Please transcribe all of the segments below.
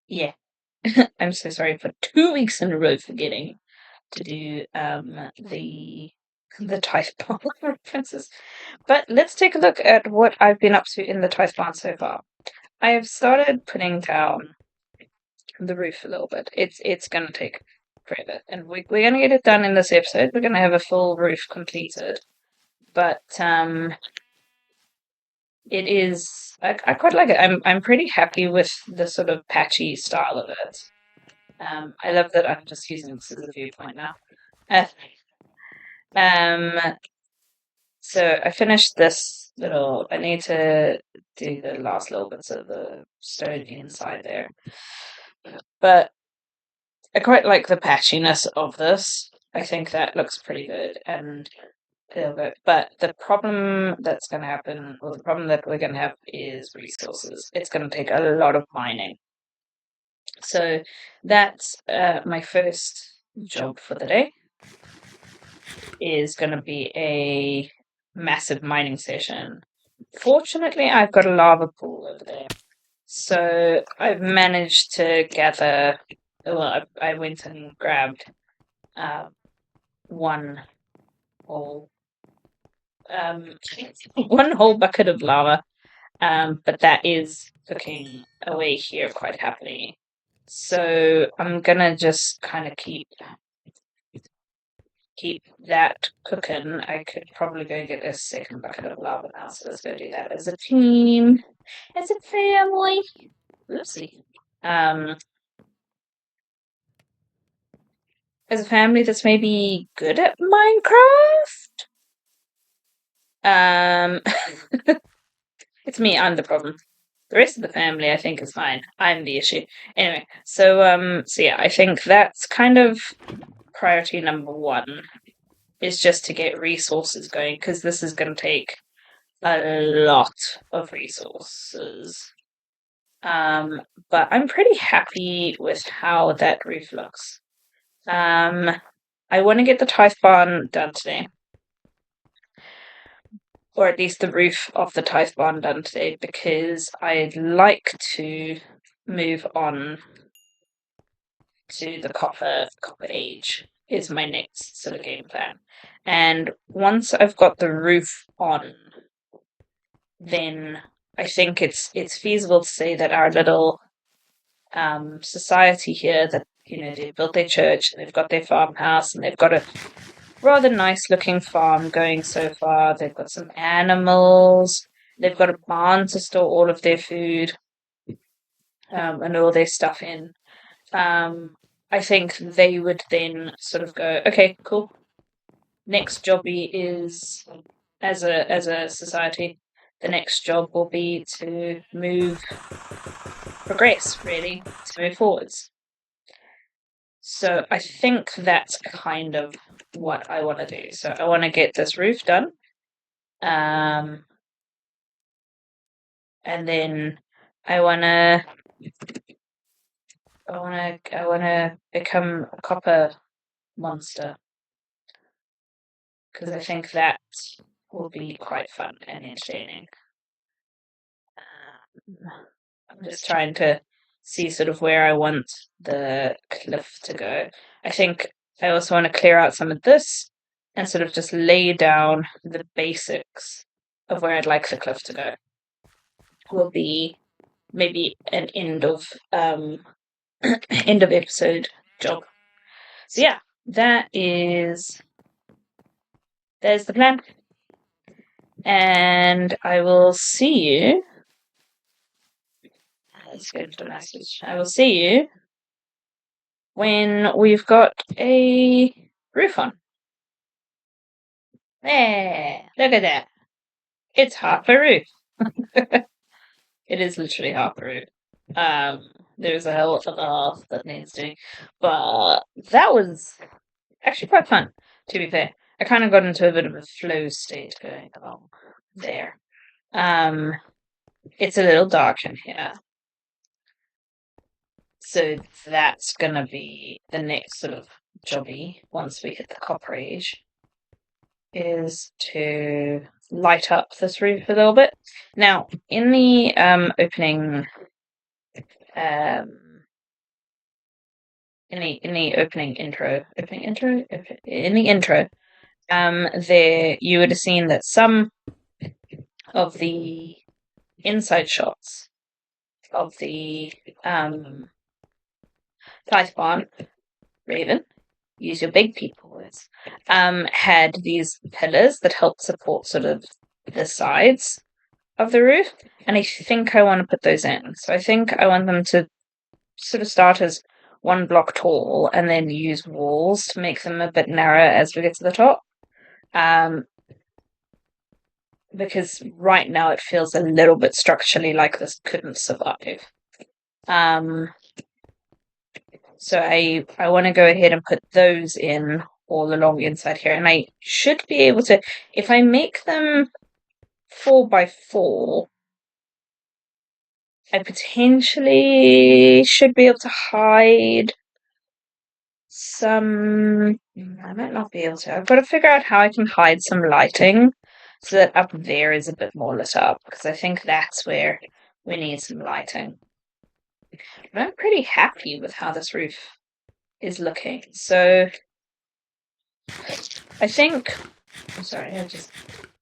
Yeah. I'm so sorry for 2 weeks in a row forgetting to do the tithe barn references. But let's take a look at what I've been up to in the tithe barn so far. I have started putting down the roof a little bit. It's gonna take forever, and we're gonna get it done in this episode. We're gonna have a full roof completed, but it is I quite like it. I'm pretty happy with the sort of patchy style of it. I love that I'm just using this as a viewpoint now. Uh, um, so I finished this little. I need to do the last little bits of the stone inside there, but I quite like the patchiness of this. I think that looks pretty good and a little bit. But the problem that's going to happen, or the problem that we're going to have, is resources. It's going to take a lot of mining. So that's my first job for the day. Is going to be a massive mining session. Fortunately, I've got a lava pool over there. So I've managed to gather. Well, I went and grabbed one whole one whole bucket of lava, but that is cooking away here quite happily. So I'm gonna just kind of keep that cooking. I could probably go get a second bucket of lava now, so let's go do that as a team, as a family. Oopsie. As a family that's maybe good at Minecraft. It's me. I'm the problem. The rest of the family, I think, is fine. I'm the issue. Anyway, so yeah, I think that's kind of priority number one is just to get resources going because this is going to take a lot of resources. But I'm pretty happy with how that roof looks. I want to get the tithe barn done today. Or at least the roof of the tithe barn done today, because I'd like to move on to the copper age is my next sort of game plan. And once I've got the roof on, then I think it's feasible to say that our little society here, that they built their church and they've got their farmhouse and they've got a rather nice looking farm going so far. They've got some animals. They've got a barn to store all of their food and all their stuff in. I think they would then sort of go, okay, cool. Next jobby is as a society. The next job will be to progress, really, to move forwards. So I think that's kind of what I want to do. So I want to get this roof done. And then I wanna become a copper monster because I think that will be quite fun and entertaining. I'm just trying to see sort of where I want the cliff to go. I think I also want to clear out some of this and sort of just lay down the basics of where I'd like the cliff to go. Will be maybe an end of episode job. So yeah, there's the plan. And I will see you. Let's go to the message. I will see you when we've got a roof on. There, look at that. It's half a roof. It is literally half a roof. There's a hell of a half that needs doing. But that was actually quite fun, to be fair. I kind of got into a bit of a flow state going along there. It's a little dark in here. So that's gonna be the next sort of jobby once we hit the copper age, is to light up this roof a little bit. Now, in the opening in the opening intro, in the intro, there you would have seen that some of the inside shots of the Python Raven, use your big people words, had these pillars that helped support sort of the sides of the roof, and I think I want to put those in. So I think I want them to sort of start as one block tall and then use walls to make them a bit narrower as we get to the top. Because right now it feels a little bit structurally like this couldn't survive. So I want to go ahead and put those in all along inside here, and I should be able to, if I make them 4x4, I potentially should be able to hide some. I might not be able to. I've got to figure out how I can hide some lighting so that up there is a bit more lit up, because I think that's where we need some lighting. But I'm pretty happy with how this roof is looking. So I think. I'm sorry, I just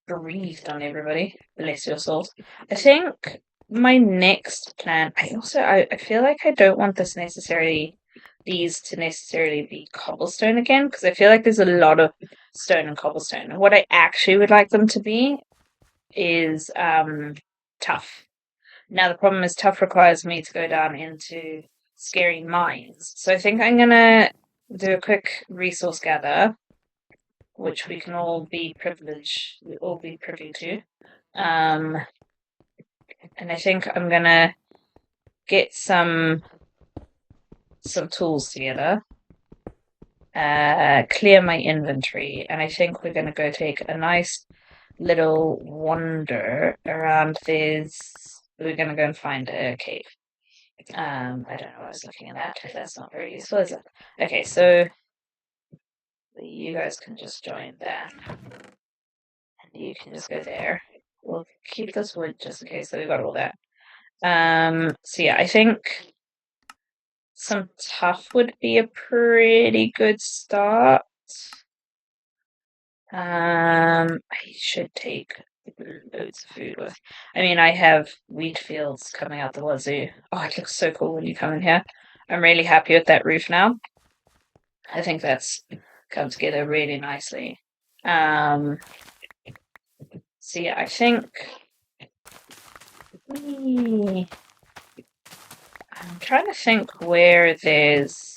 breathed on everybody. Bless your souls. I think my next plan. I feel like I don't want these to necessarily be cobblestone again, because I feel like there's a lot of stone and cobblestone. And what I actually would like them to be is tough. Now the problem is tough requires me to go down into scary mines. So I think I'm gonna do a quick resource gather, which we can all be privy to. And I think I'm gonna get some tools together, clear my inventory, and I think we're gonna go take a nice little wander around this. We're gonna go and find a cave. I don't know what I was looking at that. That's not very useful, is it? Okay, so you guys can just join there. And you can just go there. We'll keep this wood just in case, so we've got all that. So yeah, I think some tough would be a pretty good start. I should take loads of food with. I mean, I have wheat fields coming out the wazoo. Oh, it looks so cool when you come in here. I'm really happy with that roof now. I think that's come together really nicely. So yeah, I think I'm trying to think where there's.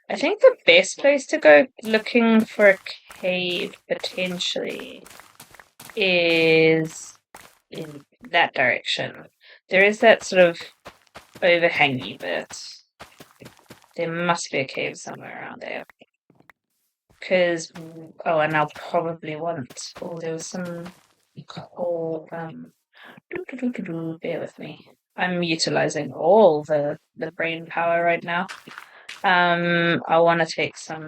I think the best place to go looking for a cave potentially is in that direction. There is that sort of overhangy bit. There must be a cave somewhere around there. Because, and I'll probably want. Oh, there was some coal. Bear with me. I'm utilizing all the brain power right now. I want to take some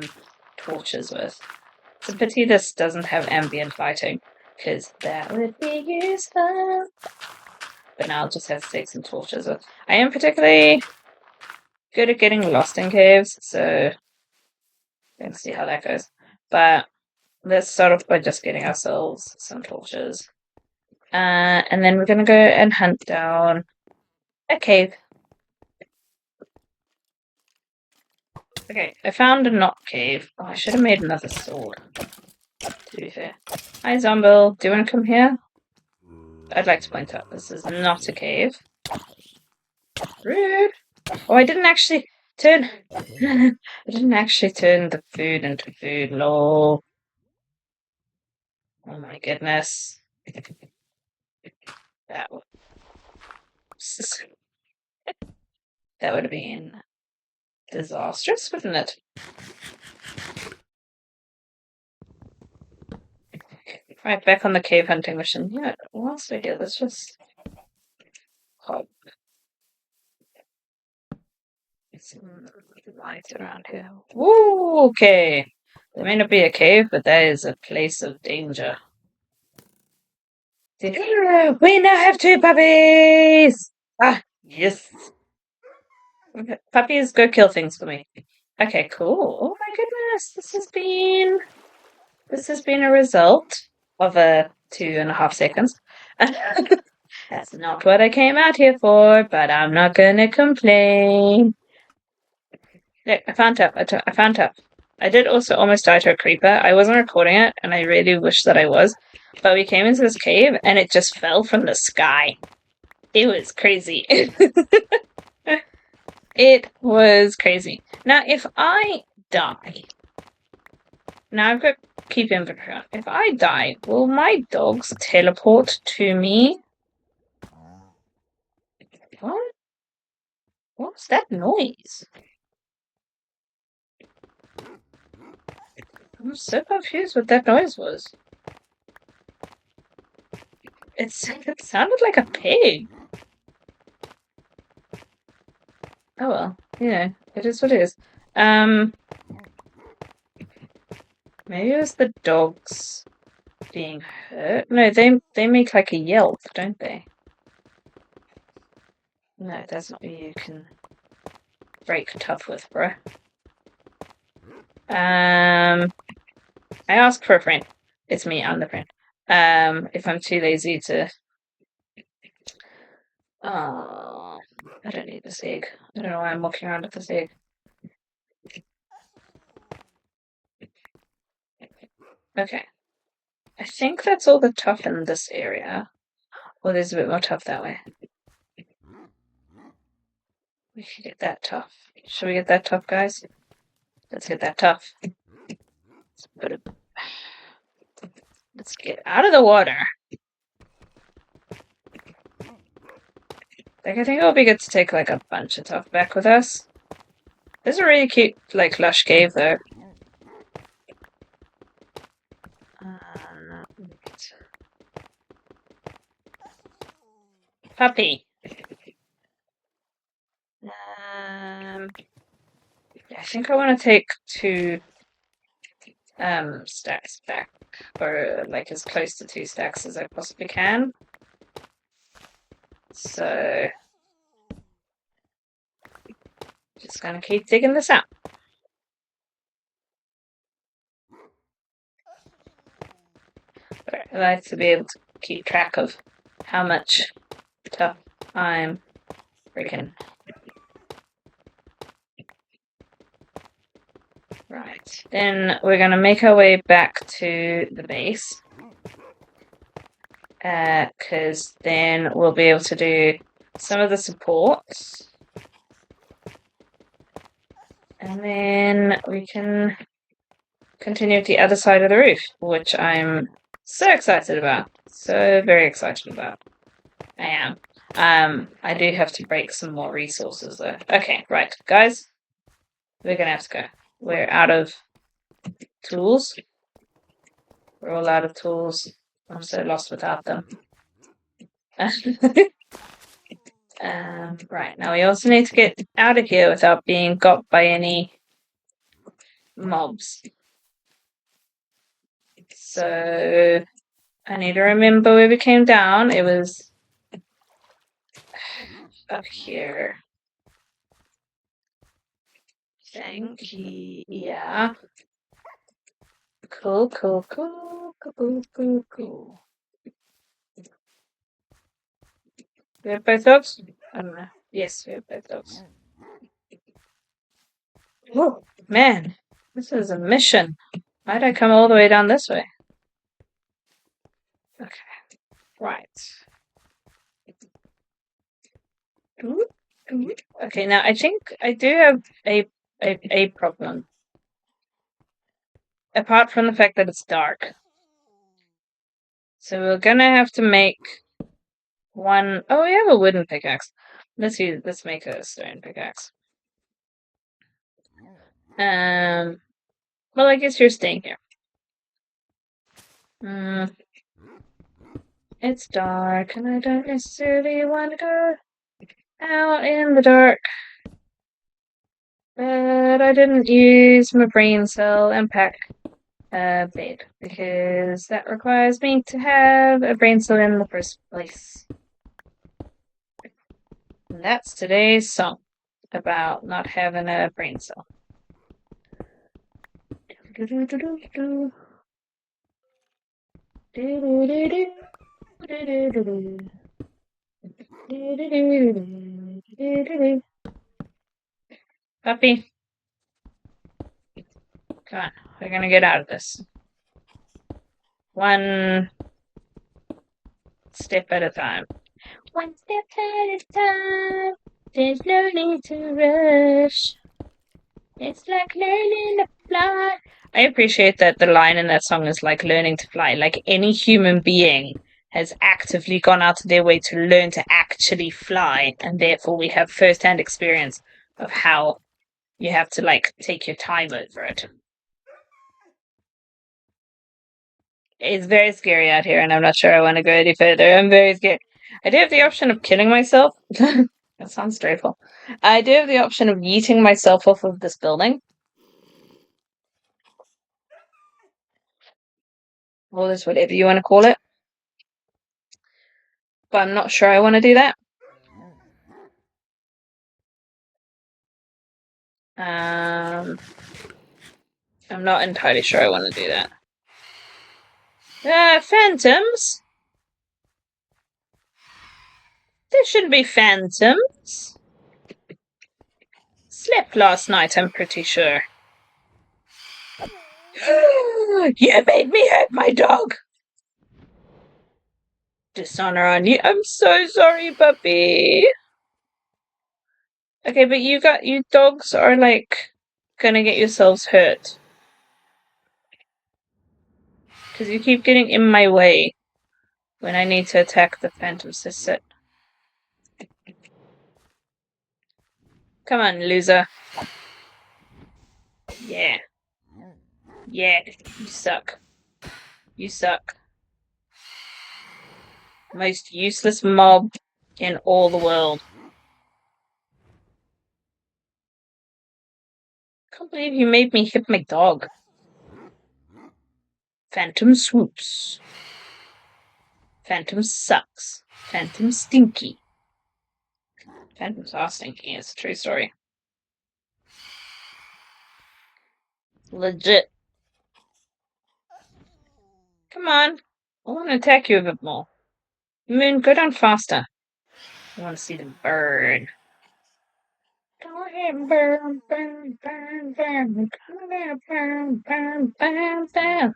torches with. It's a pity this doesn't have ambient lighting, because that would be useful. But now I'll just have to take some torches with. I am particularly good at getting lost in caves, so let's see how that goes. But let's start off by just getting ourselves some torches. And then we're going to go and hunt down a cave. Okay, I found a knot cave. Oh, I should have made another sword, to be fair. Hi, Zombil. Do you want to come here? I'd like to point out this is not a cave. Rude. Oh, I didn't actually turn. I didn't actually turn the food into food. Lol. Oh my goodness. That would. That would have been disastrous, wouldn't it? Right, back on the cave hunting mission. Yeah, what else do I do? Let's just hop some lights around here. Woo, okay. There may not be a cave, but that is a place of danger. We now have 2 puppies! Ah, yes. Okay. Puppies, go kill things for me. Okay, cool. Oh my goodness, this has been a result of a 2.5 seconds. That's not what I came out here for, but I'm not gonna complain. Look, I found Tuff. I found Tuff. I did also almost die to a creeper. I wasn't recording it, and I really wish that I was. But we came into this cave, and it just fell from the sky. It was crazy. It was crazy. Now, if I die, now I've got to keep inventory on. If I die, will my dogs teleport to me? What? What was that noise? I'm so confused what that noise was. It sounded like a pig. Oh well, it is what it is. Maybe it was the dogs being hurt. No, they make like a yelp, don't they? No, that's not what you can break tough with, bro. I asked for a friend. It's me, I'm the friend. If I'm too lazy to... Oh, I don't need this egg. I don't know why I'm walking around with this egg. Okay. I think that's all the tough in this area. Well, there's a bit more tough that way. We should get that tough. Should we get that tough, guys? Let's get that tough. Let's get out of the water. Like, I think it would be good to take, like, a bunch of tough back with us. This is a really cute, like, lush cave, though. Puppy. I think I want to take 2 stacks back, or like as close to 2 stacks as I possibly can. So just gonna keep digging this out. I like to be able to keep track of how much stuff I'm freaking. Right, then we're gonna make our way back to the base, because then we'll be able to do some of the supports, and then we can continue with the other side of the roof, which I'm so excited about. So very excited about. I am. I do have to break some more resources though. Okay, right, guys. We're gonna have to go. We're out of tools. We're all out of tools. I'm so lost without them. Right, now we also need to get out of here without being got by any mobs. So I need to remember where we came down. It was up here. Thank you. Yeah. Cool. We have both dogs? I don't know. Yes, we have both dogs. Oh, man. This is a mission. Why'd I come all the way down this way? Okay. Right. Okay, now I think I do have a problem. Apart from the fact that it's dark. So we're gonna have to make one. Oh, we have a wooden pickaxe. Let's make a stone pickaxe. Well, I guess you're staying here. It's dark, and I don't necessarily want to go out in the dark. But I didn't use my brain cell and pack a bed, because that requires me to have a brain cell in the first place. And that's today's song. about not having a brain cell. Puppy, come on, we're gonna get out of this. One step at a time. One step at a time. There's no need to rush. It's like learning to fly. I appreciate that the line in that song is like learning to fly. Like any human being has actively gone out of their way to learn to actually fly, and therefore we have first-hand experience of how you have to like take your time over it. It's very scary out here, and I'm not sure I want to go any further. I'm very scared. I do have the option of killing myself. That sounds dreadful. I do have the option of yeeting myself off of this building. Or this, whatever you want to call it. But I'm not sure I want to do that. I'm not entirely sure I want to do that. Phantoms? There shouldn't be phantoms. Slept last night, I'm pretty sure. You made me hurt my dog. Dishonor on you. I'm so sorry, puppy. Okay, but you dogs are like gonna get yourselves hurt. Because you keep getting in my way when I need to attack the phantom sister. Come on, loser. Yeah. Yeah, you suck. You suck. Most useless mob in all the world. Can't believe you made me hit my dog. Phantom swoops. Phantom sucks. Phantom stinky. Phantoms are stinky, it's a true story. Legit. Come on. I want to attack you a bit more. Moon, go down faster. I want to see them burn. Go ahead, burn, burn, burn, burn. Go ahead, burn, burn, burn, burn.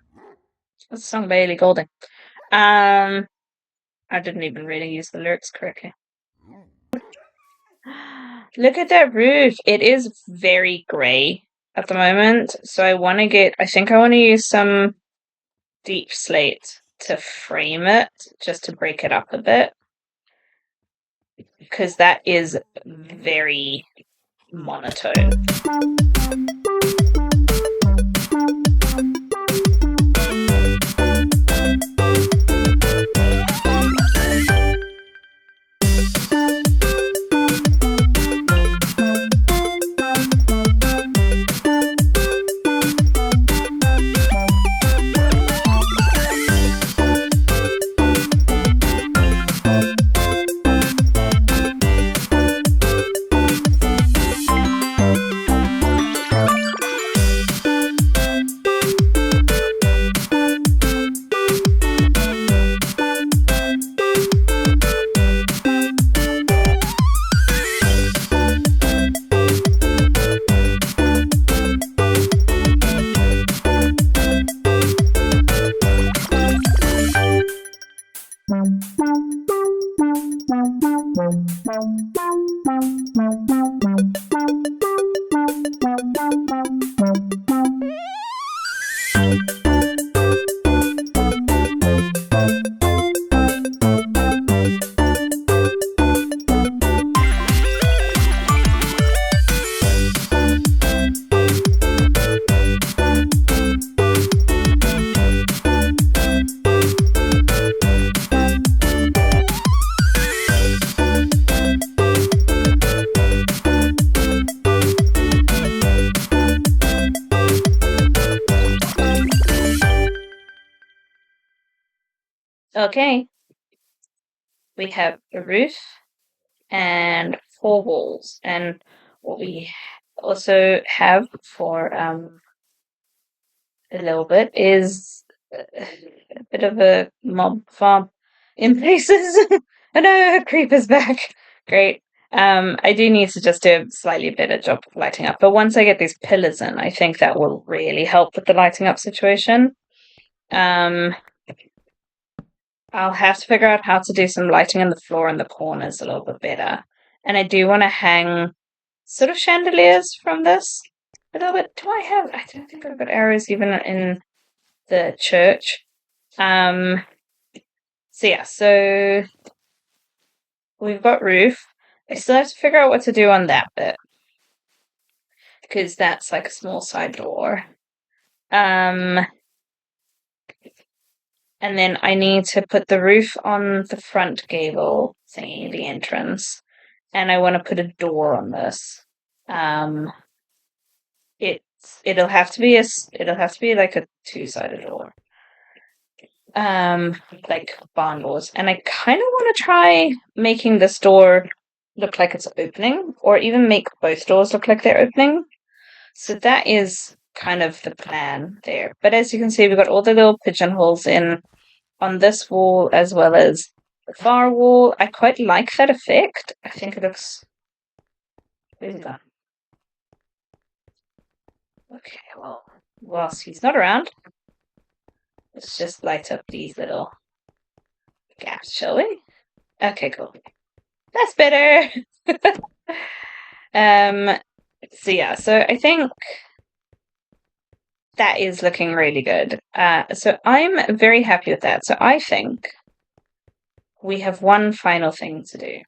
That's a song by Ellie Goulding. I didn't even really use the lyrics correctly. Look at that roof. It is very grey at the moment. So I think I want to use some deep slate to frame it, just to break it up a bit. Because that is very monotone. Okay. We have a roof and 4 walls. And what we also have for a little bit is a bit of a mob farm in places. Oh no, creeper's back. Great. I do need to just do a slightly better job of lighting up. But once I get these pillars in, I think that will really help with the lighting up situation. Um, I'll have to figure out how to do some lighting on the floor and the corners a little bit better. And I do want to hang sort of chandeliers from this a little bit. Do I have? I don't think I've got arrows even in the church. So yeah, so we've got roof. I still have to figure out what to do on that bit because that's like a small side door. And then I need to put the roof on the front gable thingy, the entrance, and I want to put a door on this. It'll have to be like a two-sided door. Like barn doors. And I kind of want to try making this door look like it's opening, or even make both doors look like they're opening. So that is kind of the plan there. But as you can see, we've got all the little pigeonholes in on this wall as well as the far wall. I quite like that effect. I think it looks... Where's it gone? Okay, well, whilst he's not around, let's just light up these little gaps, shall we? Okay, cool. That's better. So yeah, so I think that is looking really good. So I'm very happy with that. So I think we have one final thing to do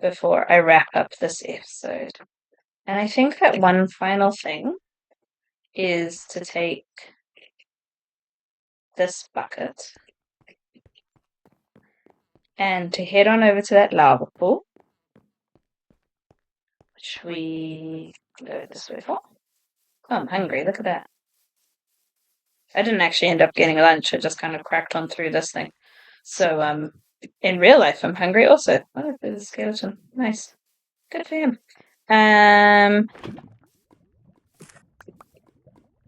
before I wrap up this episode. And I think that one final thing is to take this bucket and to head on over to that lava pool, which we go this way for. Oh, I'm hungry. Look at that. I didn't actually end up getting lunch. I just kind of cracked on through this thing. So, in real life, I'm hungry also. Oh, there's a skeleton. Nice. Good for him.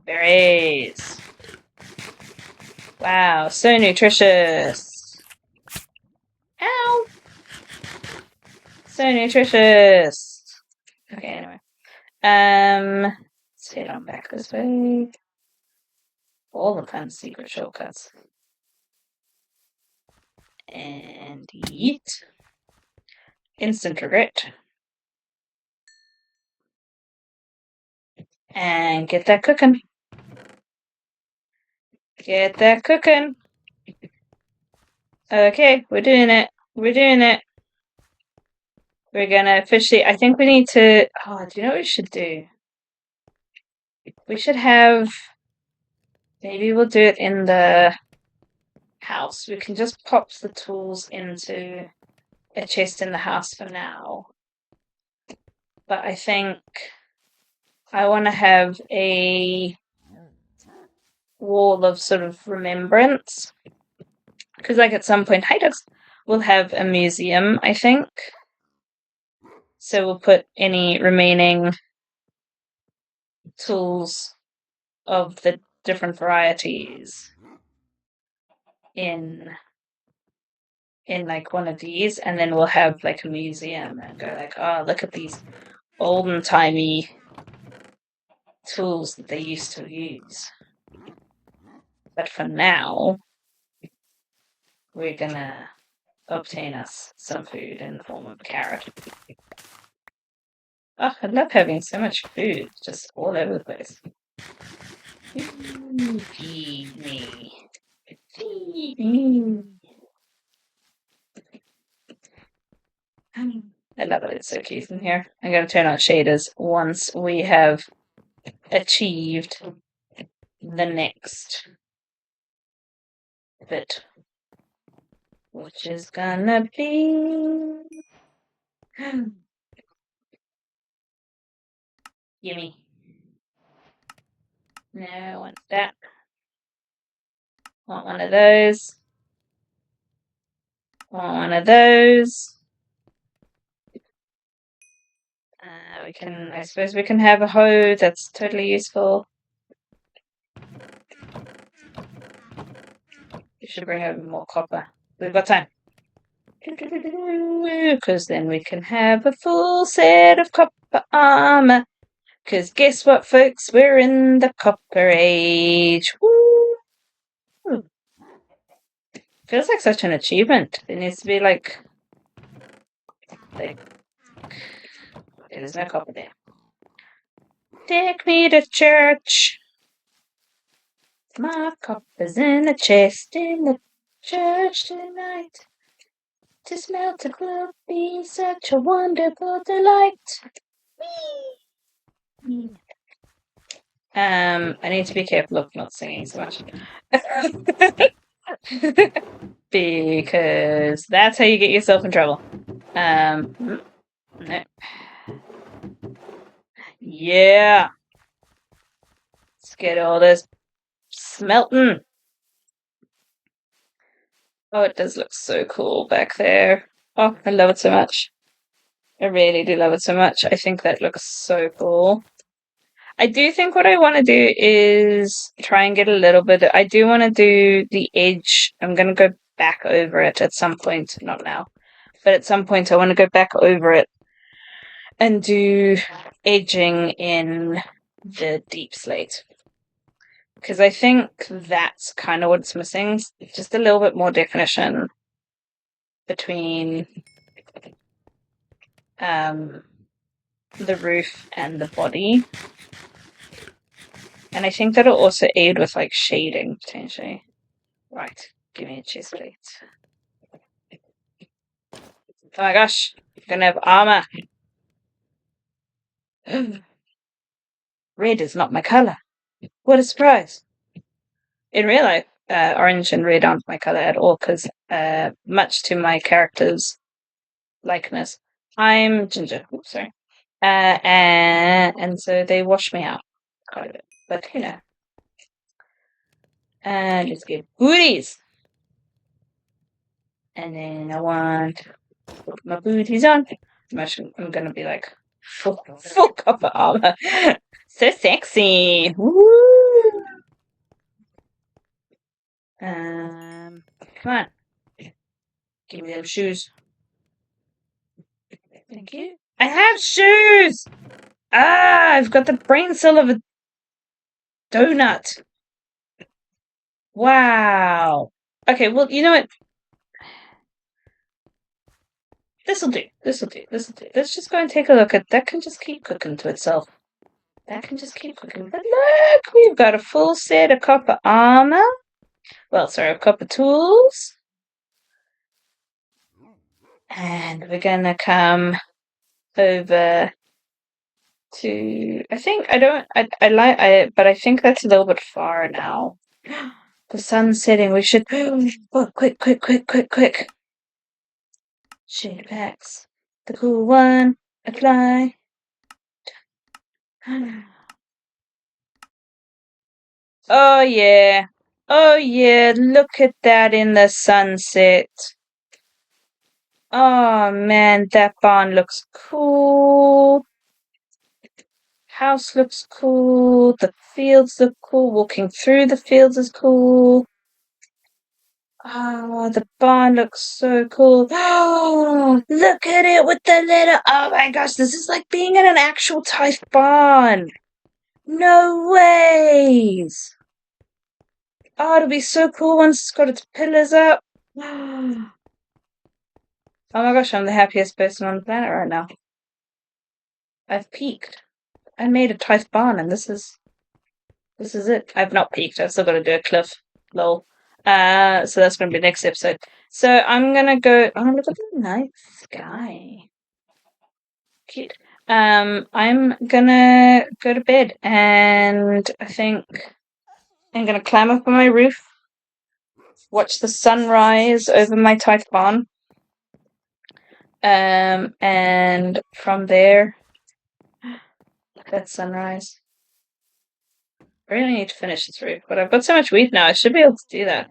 Berries. Wow, so nutritious. Ow. So nutritious. Okay, anyway. Let's head on back this way. All the fun secret shortcuts. And eat. Instant regret. And get that cooking. Get that cooking. Okay, we're doing it. We're doing it. We're gonna officially... I think we need to... Oh, do you know what we should do? We should have... Maybe we'll do it in the house. We can just pop the tools into a chest in the house for now. But I think I want to have a wall of sort of remembrance. Because like at some point, hi dogs, we'll have a museum, I think. So we'll put any remaining tools of the different varieties in like one of these, and then we'll have like a museum and go like, oh, look at these olden timey tools that they used to use. But for now, we're gonna obtain us some food in the form of a carrot. Oh, I love having so much food just all over the place. Feed me. Feed me. I love it. It's so cute in here. I'm going to turn on shaders once we have achieved the next bit, which is gonna be yummy. No, I want that. Want one of those. Want one of those. I suppose we can have a hoe. That's totally useful. We should bring over more copper. We've got time. Because then we can have a full set of copper armor. Because guess what, folks? We're in the copper age. Woo! Feels like such an achievement. There needs to be like there's no copper there. Take me to church. My copper's in a chest in the church tonight. To smell to will be such a wonderful delight. Whee! I need to be careful of not singing so much. Because that's how you get yourself in trouble. No. Yeah. Let's get all this smelting. Oh, it does look so cool back there. Oh, I love it so much. I really do love it so much. I think that looks so cool. I do think what I want to do is try and get a little bit. I do want to do the edge. I'm going to go back over it at some point. Not now, but at some point I want to go back over it and do edging in the deep slate. Because I think that's kind of what's missing. Just a little bit more definition between the roof and the body. And I think that'll also aid with like shading potentially. Right, give me a chest plate. Oh my gosh, I'm gonna have armor. Red is not my color. What a surprise. In real life, orange and red aren't my color at all because, much to my character's likeness, I'm ginger. Oops, sorry. And so they wash me out quite a bit. But you know. And let's get booties. And then I want to put my booties on. I'm gonna be like full copper armor. So sexy. Woo! Come on. Give me them shoes. Thank you. I have shoes! Ah, I've got the brain cell of a donut. Wow. Okay, well, you know what? This'll do. This'll do. This'll do. Let's just go and take a look at that. Can just keep cooking to itself. That can just keep cooking. But look, we've got a full set of copper armor. Well, sorry, copper tools. And we're gonna come over to. I think I don't. I like. But I think that's a little bit far now. The sun's setting. We should. Oh, quick, quick, quick, quick, quick. Shade packs. The cool one. Apply. Oh yeah. Oh yeah. Look at that in the sunset. Oh man, that barn looks cool. House looks cool. The fields look cool. Walking through the fields is cool. Oh, the barn looks so cool. Oh, look at it with the little. Oh my gosh, this is like being in an actual Tithe barn. No ways. Oh, it'll be so cool once it's got its pillars up. Oh my gosh, I'm the happiest person on the planet right now. I've peaked. I made a Tithe barn, and this is it. I've not peaked. I've still got to do a cliff. Lol. So that's going to be next episode. So I'm gonna go. Oh, look at the night sky. Cute. I'm gonna go to bed, and I think I'm gonna climb up on my roof, watch the sunrise over my Tithe barn. And from there, look at sunrise. I really need to finish this roof, but I've got so much wheat now. I should be able to do that.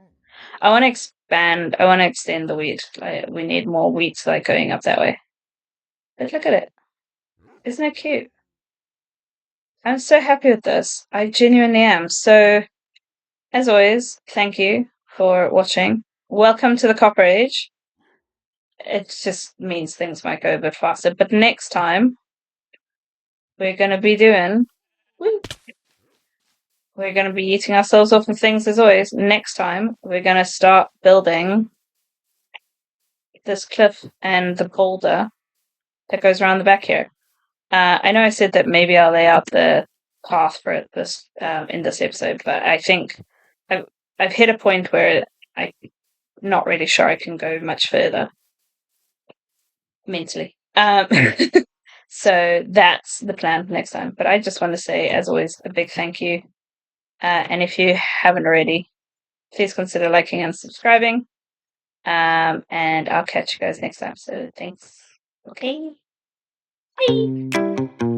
I want to expand. I want to extend the wheat. Like, we need more wheat, like going up that way. But look at it. Isn't it cute? I'm so happy with this. I genuinely am. So, as always, thank you for watching. Welcome to the Copper Age. It just means things might go a bit faster. But next time, we're going to be doing. We're going to be eating ourselves off of things as always. Next time, we're going to start building this cliff and the boulder that goes around the back here. I know I said that maybe I'll lay out the path for it this in this episode, but I think I've hit a point where I'm not really sure I can go much further mentally. So that's the plan for next time. But I just want to say, as always, a big thank you. And if you haven't already, please consider liking and subscribing. And I'll catch you guys next time. So thanks. Okay. Bye.